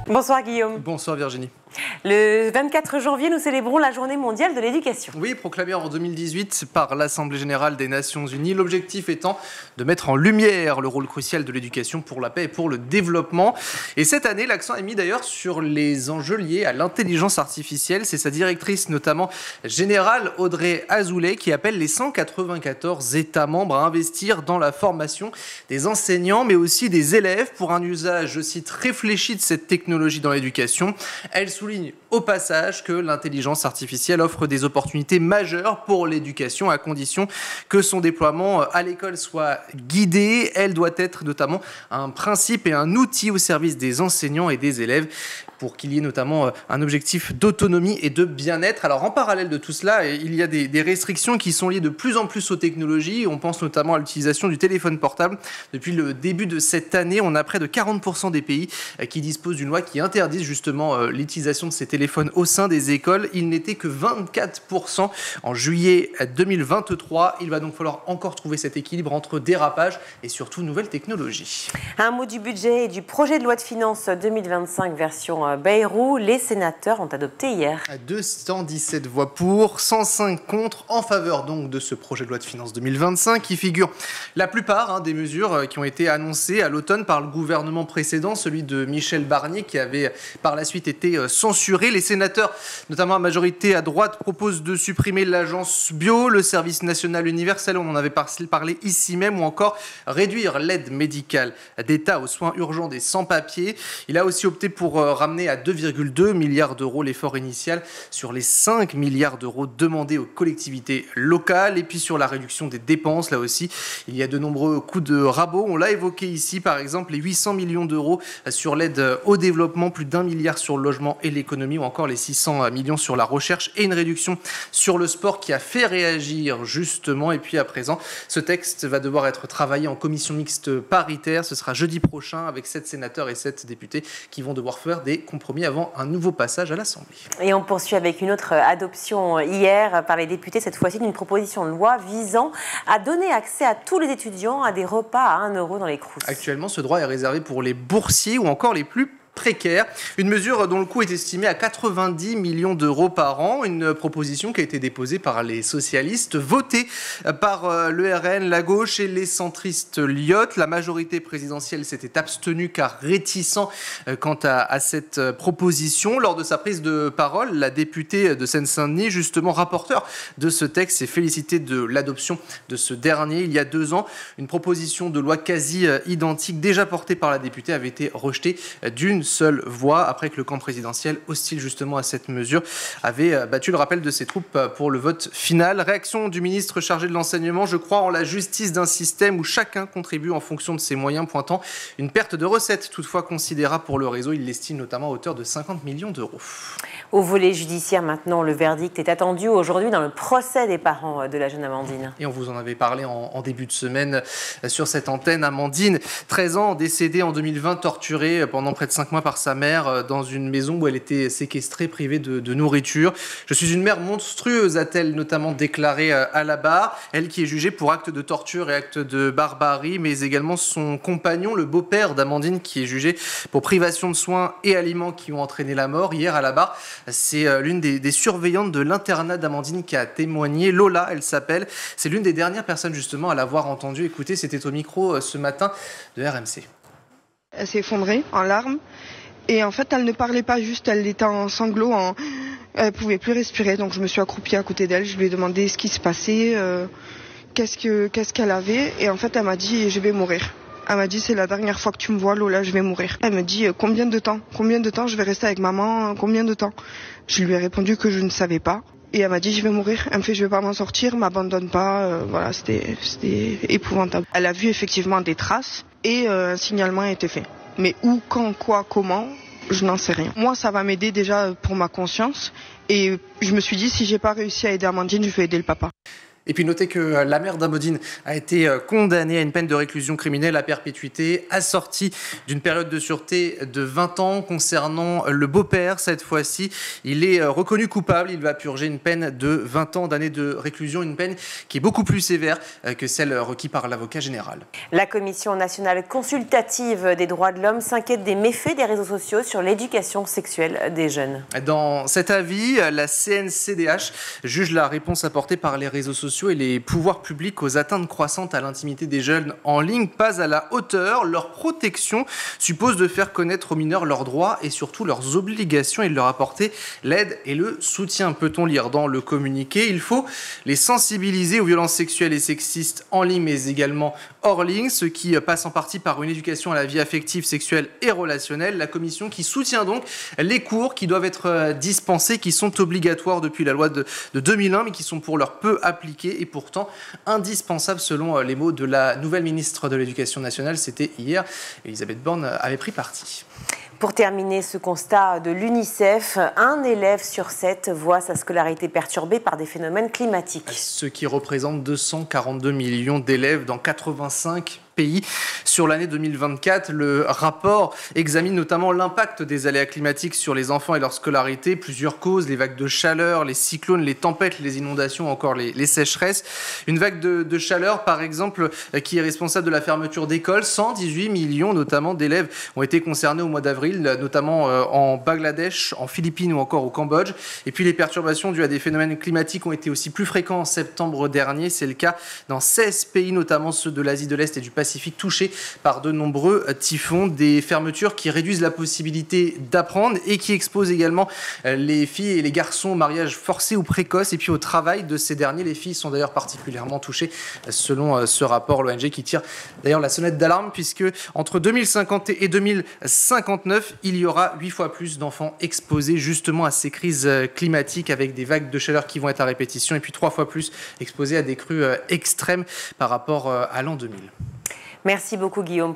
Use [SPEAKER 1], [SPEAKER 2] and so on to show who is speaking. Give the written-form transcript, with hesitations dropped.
[SPEAKER 1] Bonsoir Guillaume.
[SPEAKER 2] Bonsoir Virginie.
[SPEAKER 1] Le 24 janvier, nous célébrons la Journée mondiale de l'éducation.
[SPEAKER 2] Oui, proclamée en 2018 par l'Assemblée générale des Nations unies, l'objectif étant de mettre en lumière le rôle crucial de l'éducation pour la paix et pour le développement. Et cette année, l'accent est mis d'ailleurs sur les enjeux liés à l'intelligence artificielle. C'est sa directrice notamment générale Audrey Azoulay qui appelle les 194 États membres à investir dans la formation des enseignants mais aussi des élèves pour un usage, je cite, réfléchi de cette technologie dans l'éducation. Elle souligne au passage que l'intelligence artificielle offre des opportunités majeures pour l'éducation à condition que son déploiement à l'école soit guidé. Elle doit être notamment un principe et un outil au service des enseignants et des élèves pour qu'il y ait notamment un objectif d'autonomie et de bien-être. Alors en parallèle de tout cela, il y a des restrictions qui sont liées de plus en plus aux technologies. On pense notamment à l'utilisation du téléphone portable. Depuis le début de cette année, on a près de 40% des pays qui disposent d'une loi qui interdise justement l'utilisation de ces téléphones au sein des écoles. Il n'était que 24% en juillet 2023. Il va donc falloir encore trouver cet équilibre entre dérapage et surtout nouvelles technologies.
[SPEAKER 1] Un mot du budget et du projet de loi de finances 2025 version Bayrou. Les sénateurs ont adopté hier
[SPEAKER 2] 217 voix pour, 105 contre, en faveur donc de ce projet de loi de finances 2025 qui figure la plupart des mesures qui ont été annoncées à l'automne par le gouvernement précédent, celui de Michel Barnier qui avait par la suite été censuré. Les sénateurs, notamment à majorité à droite, proposent de supprimer l'agence bio, le service national universel, on en avait parlé ici même, ou encore réduire l'aide médicale d'État aux soins urgents des sans-papiers. Il a aussi opté pour ramener à 2,2 milliards d'euros l'effort initial sur les 5 milliards d'euros demandés aux collectivités locales. Et puis sur la réduction des dépenses, là aussi, il y a de nombreux coups de rabot. On l'a évoqué ici, par exemple, les 800 millions d'euros sur l'aide au développement, plus d'1 milliard sur le logement et l'économie, ou encore les 600 millions sur la recherche et une réduction sur le sport qui a fait réagir justement. Et puis à présent, ce texte va devoir être travaillé en commission mixte paritaire. Ce sera jeudi prochain avec 7 sénateurs et 7 députés qui vont devoir faire des compromis avant un nouveau passage à l'Assemblée.
[SPEAKER 1] Et on poursuit avec une autre adoption hier par les députés, cette fois-ci d'une proposition de loi visant à donner accès à tous les étudiants à des repas à 1 euro dans les Crous.
[SPEAKER 2] Actuellement, ce droit est réservé pour les boursiers ou encore les plus précaire. Une mesure dont le coût est estimé à 90 millions d'euros par an. Une proposition qui a été déposée par les socialistes, votée par le RN, la gauche et les centristes Lyotte. La majorité présidentielle s'était abstenue car réticent quant à cette proposition. Lors de sa prise de parole, la députée de Seine-Saint-Denis, justement rapporteure de ce texte, s'est félicitée de l'adoption de ce dernier. Il y a 2 ans, une proposition de loi quasi identique déjà portée par la députée avait été rejetée d'une seule voix après que le camp présidentiel, hostile justement à cette mesure, avait battu le rappel de ses troupes pour le vote final. Réaction du ministre chargé de l'enseignement: je crois en la justice d'un système où chacun contribue en fonction de ses moyens, pointant une perte de recettes toutefois considérable pour le réseau. Il l'estime notamment à hauteur de 50 millions d'euros.
[SPEAKER 1] Au volet judiciaire maintenant, le verdict est attendu aujourd'hui dans le procès des parents de la jeune Amandine.
[SPEAKER 2] Et on vous en avait parlé en début de semaine sur cette antenne. Amandine, 13 ans, décédée en 2020, torturée pendant près de 5 mois par sa mère dans une maison où elle était séquestrée, privée de nourriture. Je suis une mère monstrueuse, a-t-elle notamment déclaré à la barre. Elle qui est jugée pour actes de torture et actes de barbarie, mais également son compagnon, le beau-père d'Amandine, qui est jugé pour privation de soins et aliments qui ont entraîné la mort. Hier à la barre, c'est l'une des surveillantes de l'internat d'Amandine qui a témoigné. Lola, elle s'appelle. C'est l'une des dernières personnes justement à l'avoir entendue. Écoutez, c'était au micro ce matin de RMC.
[SPEAKER 3] Elle s'est effondrée en larmes et en fait elle ne parlait pas, juste elle était en sanglots, elle pouvait plus respirer, donc je me suis accroupie à côté d'elle, je lui ai demandé ce qui se passait, qu'est-ce qu'elle avait, et en fait elle m'a dit je vais mourir. Elle m'a dit c'est la dernière fois que tu me vois Lola, je vais mourir. Elle me dit combien de temps je vais rester avec maman, combien de temps. Je lui ai répondu que je ne savais pas. Et elle m'a dit je vais mourir. Elle me fait je vais pas m'en sortir, m'abandonne pas. Voilà, c'était épouvantable. Elle a vu effectivement des traces et un signalement a été fait. Mais où, quand, quoi, comment, je n'en sais rien. Moi, ça va m'aider déjà pour ma conscience. Et je me suis dit si j'ai pas réussi à aider Amandine, je vais aider le papa.
[SPEAKER 2] Et puis notez que la mère d'Amodine a été condamnée à une peine de réclusion criminelle à perpétuité, assortie d'une période de sûreté de 20 ans. Concernant le beau-père, cette fois-ci, il est reconnu coupable. Il va purger une peine de 20 ans d'années de réclusion, une peine qui est beaucoup plus sévère que celle requise par l'avocat général.
[SPEAKER 1] La Commission nationale consultative des droits de l'homme s'inquiète des méfaits des réseaux sociaux sur l'éducation sexuelle des jeunes.
[SPEAKER 2] Dans cet avis, la CNCDH juge la réponse apportée par les réseaux sociaux et les pouvoirs publics aux atteintes croissantes à l'intimité des jeunes en ligne pas à la hauteur. Leur protection suppose de faire connaître aux mineurs leurs droits et surtout leurs obligations et de leur apporter l'aide et le soutien. Peut-on lire dans le communiqué? Il faut les sensibiliser aux violences sexuelles et sexistes en ligne mais également hors ligne, ce qui passe en partie par une éducation à la vie affective, sexuelle et relationnelle. La commission qui soutient donc les cours qui doivent être dispensés, qui sont obligatoires depuis la loi de 2001 mais qui sont pour l'heure peu appliqués et pourtant indispensable selon les mots de la nouvelle ministre de l'Éducation nationale. C'était hier, Elisabeth Borne avait pris parti.
[SPEAKER 1] Pour terminer, ce constat de l'UNICEF, un élève sur 7 voit sa scolarité perturbée par des phénomènes climatiques.
[SPEAKER 2] Ce qui représente 242 millions d'élèves dans 85 pays. Sur l'année 2024, le rapport examine notamment l'impact des aléas climatiques sur les enfants et leur scolarité. Plusieurs causes, les vagues de chaleur, les cyclones, les tempêtes, les inondations, encore les sécheresses. Une vague de chaleur, par exemple, qui est responsable de la fermeture d'écoles. 118 millions notamment d'élèves ont été concernés au mois d'avril, notamment en Bangladesh, en Philippines ou encore au Cambodge. Et puis les perturbations dues à des phénomènes climatiques ont été aussi plus fréquents en septembre dernier. C'est le cas dans 16 pays, notamment ceux de l'Asie de l'Est et du Pacifique, touchés par de nombreux typhons, des fermetures qui réduisent la possibilité d'apprendre et qui exposent également les filles et les garçons au mariage forcé ou précoce et puis au travail de ces derniers. Les filles sont d'ailleurs particulièrement touchées selon ce rapport, l'ONG qui tire d'ailleurs la sonnette d'alarme puisque entre 2050 et 2059, il y aura 8 fois plus d'enfants exposés justement à ces crises climatiques avec des vagues de chaleur qui vont être à répétition et puis 3 fois plus exposés à des crues extrêmes par rapport à l'an 2000.
[SPEAKER 1] Merci beaucoup Guillaume.